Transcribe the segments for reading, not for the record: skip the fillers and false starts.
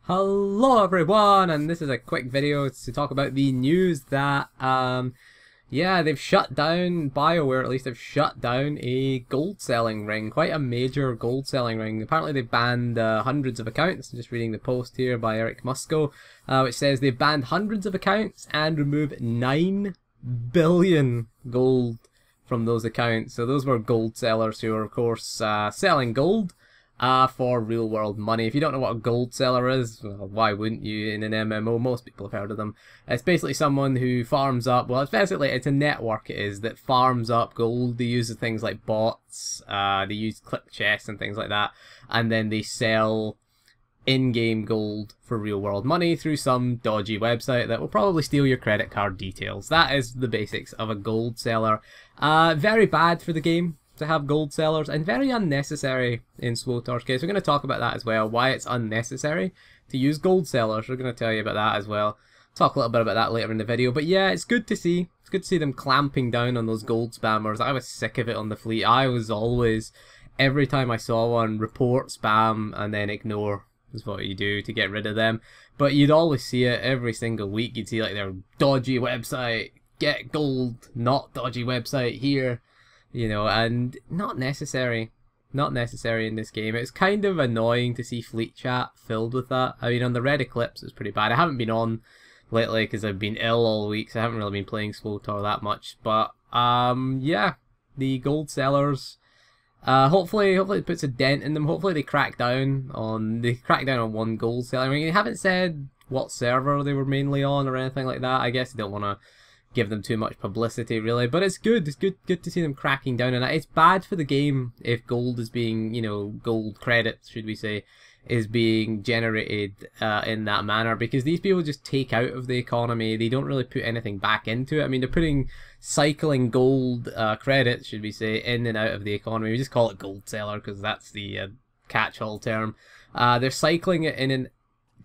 Hello everyone, and this is a quick video to talk about the news that yeah, they've shut down, Bioware at least have shut down a gold selling ring, quite a major gold selling ring. Apparently they banned hundreds of accounts. I'm just reading the post here by Eric Musco, which says they've banned hundreds of accounts and removed 9 billion gold from those accounts. So those were gold sellers who are of course selling gold for real world money. If you don't know what a gold seller is, well, why wouldn't you in an MMO? Most people have heard of them. It's basically someone who farms up, well, it's a network it is, that farms up gold. They use things like bots, they use click chests and things like that, and then they sell in-game gold for real world money through some dodgy website that will probably steal your credit card details. That is the basics of a gold seller. Very bad for the game to have gold sellers, and very unnecessary in SWTOR's case. We're going to talk about that as well, why it's unnecessary to use gold sellers. We're going to tell you about that as well. Talk a little bit about that later in the video. But yeah, it's good to see. It's good to see them clamping down on those gold spammers. I was sick of it on the fleet. I was always, every time I saw one, report, spam, and then ignore is what you do to get rid of them. But you'd always see it every single week. You'd see like their dodgy website, get gold, not dodgy website here. You know, and not necessary in this game. It's kind of annoying to see fleet chat filled with that. I mean, on the Red Eclipse it's pretty bad. I haven't been on lately because I've been ill all week, so I haven't really been playing SWTOR that much. But yeah, the gold sellers, hopefully it puts a dent in them. Hopefully they crack down on one gold seller. I mean, they haven't said what server they were mainly on or anything like that. I guess they don't want to give them too much publicity really, but it's good. It's good to see them cracking down on that. It's bad for the game if gold is being, you know, gold credits, should we say, is being generated in that manner, because these people just take out of the economy. They don't really put anything back into it. I mean, they're putting cycling gold credits, should we say, in and out of the economy. We just call it gold seller because that's the catch-all term. They're cycling it in and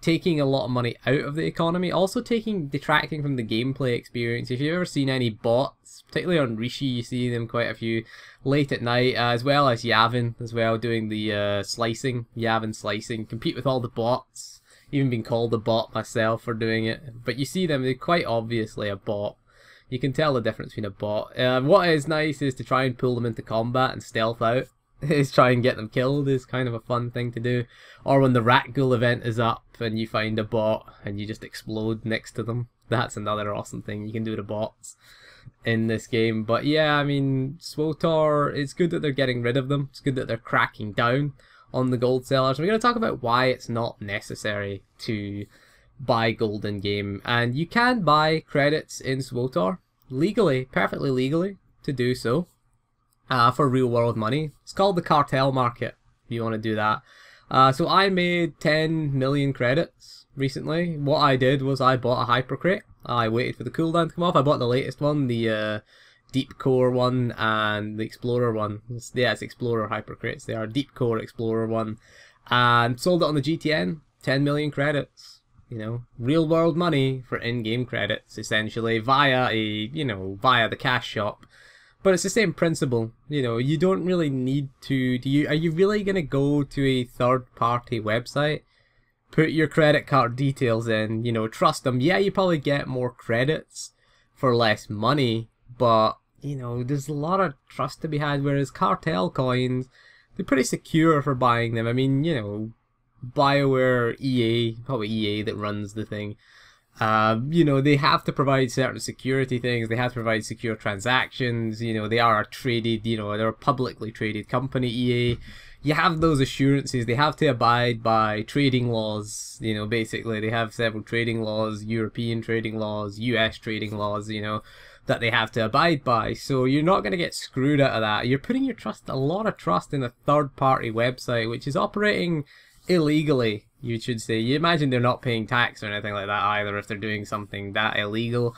taking a lot of money out of the economy, also detracting from the gameplay experience. If you've ever seen any bots, particularly on Rishi, you see them quite a few late at night, as well as Yavin as well, doing the slicing, Yavin slicing, compete with all the bots. Even been called a bot myself for doing it, but you see them, they're quite obviously a bot. You can tell the difference between a bot. What is nice is to try and pull them into combat and stealth out. Is try and get them killed is kind of a fun thing to do. Or when the Rat Ghoul event is up and you find a bot and you just explode next to them. That's another awesome thing you can do to bots in this game. But yeah, I mean, SWTOR, it's good that they're getting rid of them. It's good that they're cracking down on the gold sellers. We're going to talk about why it's not necessary to buy gold in game. And you can buy credits in SWTOR legally, perfectly legally, to do so. For real world money. It's called the cartel market, if you want to do that. So I made 10 million credits recently. What I did was I bought a hypercrate. I waited for the cooldown to come off. I bought the latest one, the deep core one and the explorer one. Yeah, it's explorer hypercrates. They are deep core explorer one. And sold it on the GTN. 10 million credits. You know, real world money for in-game credits, essentially, via via the cash shop. But it's the same principle, you know, you don't really need to, are you really going to go to a third-party website, put your credit card details in, you know, trust them? Yeah, you probably get more credits for less money, but, you know, there's a lot of trust to be had, whereas cartel coins, they're pretty secure for buying them. I mean, you know, Bioware, EA, probably EA that runs the thing. You know, they have to provide certain security things. They have to provide secure transactions. You know, they are a traded, you know, they're a publicly traded company, EA. You have those assurances. They have to abide by trading laws. You know, basically, they have several trading laws, European trading laws, US trading laws, you know, that they have to abide by. So you're not going to get screwed out of that. You're putting your trust, a lot of trust, in a third-party website, which is operating illegally, you should say. You imagine they're not paying tax or anything like that either if they're doing something that illegal.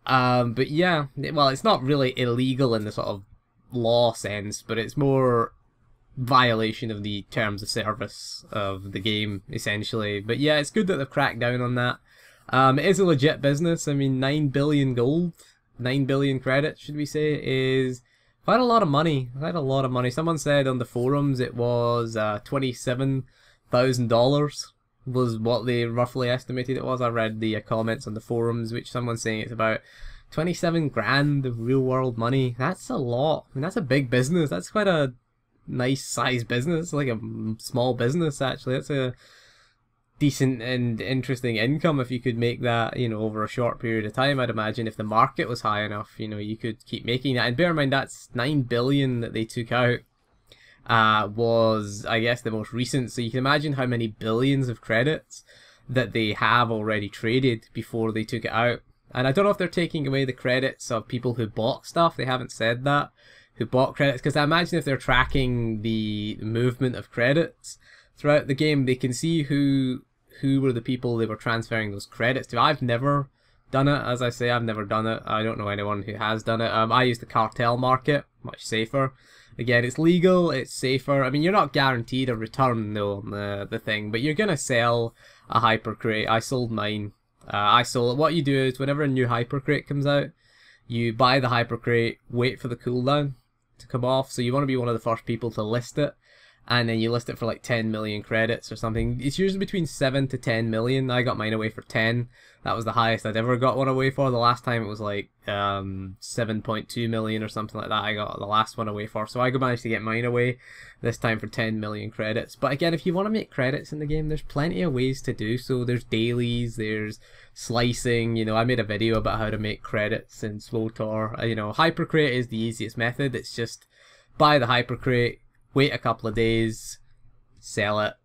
But yeah, well, it's not really illegal in the sort of law sense, but it's more violation of the terms of service of the game, essentially. But yeah, it's good that they've cracked down on that. It is a legit business. I mean, 9 billion gold, 9 billion credits, should we say, is quite a lot of money. Quite a lot of money. Someone said on the forums it was $27,000 was what they roughly estimated it was. I read the comments on the forums, which someone's saying it's about 27 grand of real world money. That's a lot. I mean, that's a big business. That's quite a nice size business, like a small business actually. That's a decent and interesting income if you could make that, you know, over a short period of time. I'd imagine if the market was high enough, you know, you could keep making that. And bear in mind, that's 9 billion that they took out. Was, I guess, the most recent. So you can imagine how many billions of credits that they have already traded before they took it out. And I don't know if they're taking away the credits of people who bought stuff. They haven't said that, who bought credits, because I imagine if they're tracking the movement of credits throughout the game, they can see who were the people they were transferring those credits to. I've never done it, as I say, I've never done it. I don't know anyone who has done it. I use the cartel market, much safer. Again, it's legal, it's safer. I mean, you're not guaranteed a return though on the thing, but you're gonna sell a hypercrate. I sold mine. What you do is whenever a new hypercrate comes out, you buy the hypercrate, wait for the cooldown to come off. So you want to be one of the first people to list it, and then you list it for like 10 million credits or something. It's usually between 7 to 10 million. I got mine away for 10. That was the highest I'd ever got one away for. The last time it was like 7.2 million or something like that I got the last one away for. So I managed to get mine away this time for 10 million credits. But again, if you want to make credits in the game, there's plenty of ways to do so. There's dailies, there's slicing. You know, I made a video about how to make credits in SWTOR. You know, hypercrate is the easiest method. It's just buy the hypercrate, wait a couple of days, sell it,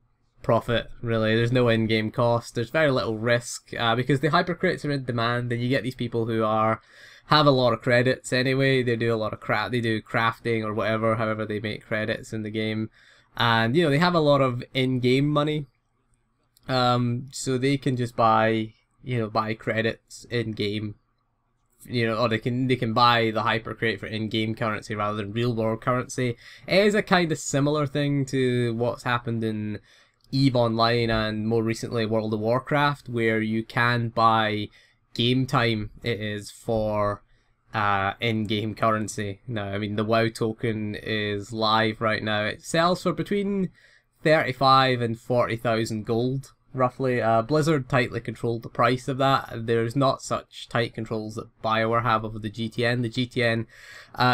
profit. Really, there's no in-game cost. There's very little risk because the hypercrates are in demand, and you get these people who have a lot of credits anyway. They do a lot of they do crafting or whatever, however they make credits in the game, and you know, they have a lot of in-game money, so they can just buy credits in-game. You know, or they can buy the hypercrate for in-game currency rather than real-world currency. It is a kind of similar thing to what's happened in EVE Online and more recently World of Warcraft, where you can buy game time. It is for in-game currency. Now, I mean, the WoW token is live right now. It sells for between 35 and 40,000 gold. Roughly. Blizzard tightly controlled the price of that. There's not such tight controls that Bioware have over the GTN. The GTN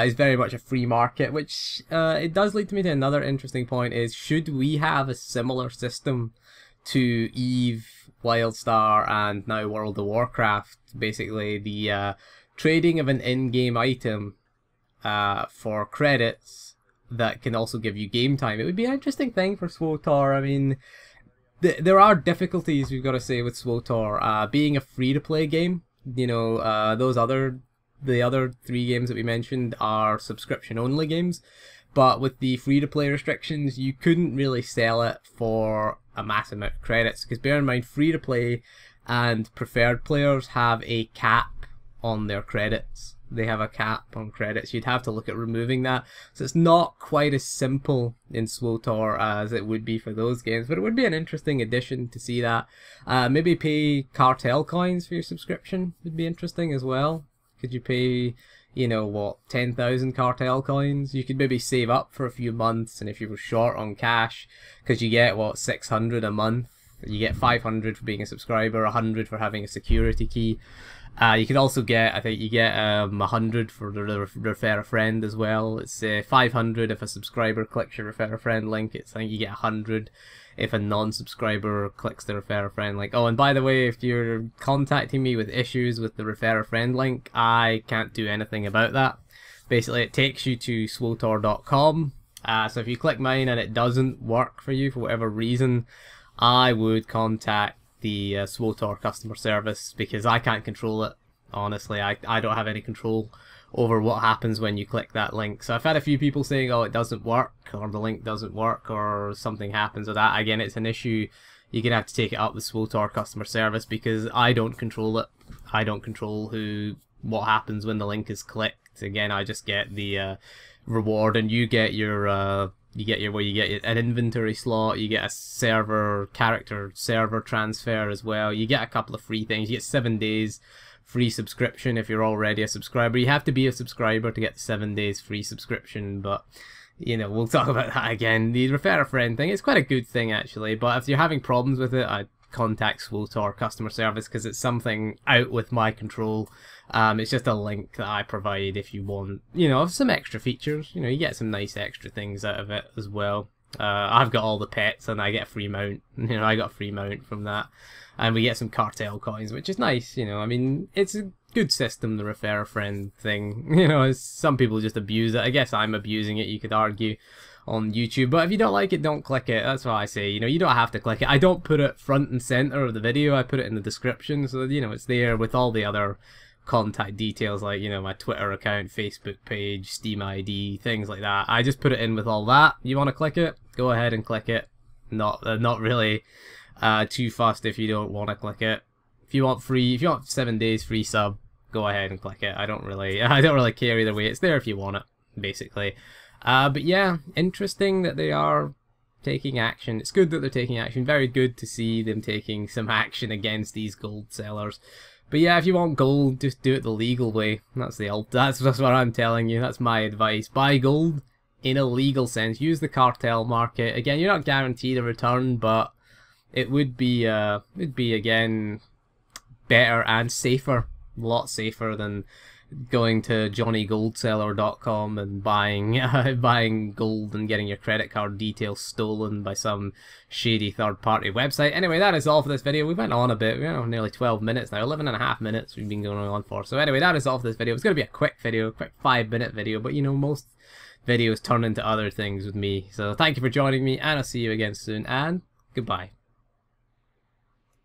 is very much a free market, which it does lead me to another interesting point, is should we have a similar system to EVE, WildStar, and now World of Warcraft? Basically, the trading of an in-game item for credits that can also give you game time. It would be an interesting thing for SWTOR. I mean, there are difficulties, we've got to say, with SWTOR. Being a free-to-play game, you know, the other 3 games that we mentioned are subscription-only games, but with the free-to-play restrictions, you couldn't really sell it for a massive amount of credits, because bear in mind, free-to-play and preferred players have a cap on their credits. They have a cap on credits. You'd have to look at removing that. So it's not quite as simple in SWTOR as it would be for those games, but it would be an interesting addition to see that. Maybe pay cartel coins for your subscription would be interesting as well. Could you pay, you know, what, 10,000 cartel coins? You could maybe save up for a few months, and if you were short on cash, because you get, what, 600 a month, you get 500 for being a subscriber, 100 for having a security key. You can also get, I think you get 100 for the refer a friend as well. It's 500 if a subscriber clicks your refer a friend link. I think you get 100 if a non-subscriber clicks the refer a friend link. Oh, and by the way, if you're contacting me with issues with the refer a friend link, I can't do anything about that. Basically, it takes you to swotor.com. So if you click mine and it doesn't work for you for whatever reason, I would contact the SWTOR customer service, because I can't control it. Honestly, I don't have any control over what happens when you click that link. So I've had a few people saying, oh, it doesn't work, or the link doesn't work, or something happens with that. Again, it's an issue. You're going to have to take it up with SWTOR customer service, because I don't control it. I don't control what happens when the link is clicked. Again, I just get the reward, and you get your an inventory slot, you get a character server transfer as well. You get a couple of free things. You get 7 days free subscription if you're already a subscriber. You have to be a subscriber to get 7 days free subscription, but you know, we'll talk about that again. The refer a friend thing, it's quite a good thing actually, but if you're having problems with it, I'd contact Swotor customer service because it's something out with my control. It's just a link that I provide if you want, you know, some extra features. You know, you get some nice extra things out of it as well. I've got all the pets and I get a free mount. You know, I got a free mount from that. And we get some cartel coins, which is nice, you know. I mean, it's a good system, the refer a friend thing. You know, some people just abuse it. I guess I'm abusing it, you could argue, on YouTube. But if you don't like it, don't click it. That's what I say. You know, you don't have to click it. I don't put it front and center of the video. I put it in the description. So, you know, it's there with all the other contact details, like, you know, my Twitter account, Facebook page, Steam ID, things like that. I just put it in with all that. You want to click it? Go ahead and click it. Not really too fussed if you don't want to click it. If you want 7 days free sub, go ahead and click it. I don't really care either way. It's there if you want it, basically. But yeah, interesting that they are taking action. It's good that they're taking action. Very good to see them taking some action against these gold sellers. But yeah, if you want gold, just do it the legal way. That's what I'm telling you. That's my advice. Buy gold in a legal sense. Use the cartel market. Again, you're not guaranteed a return, but it would be again better and safer, a lot safer than going to johnnygoldseller.com and buying gold and getting your credit card details stolen by some shady third-party website. Anyway, that is all for this video. We went on a bit. We went on nearly 12 minutes now, 11.5 minutes we've been going on for. So anyway, that is all for this video. It's going to be a quick video, a quick 5-minute video, but you know, most videos turn into other things with me. So thank you for joining me, and I'll see you again soon, and goodbye.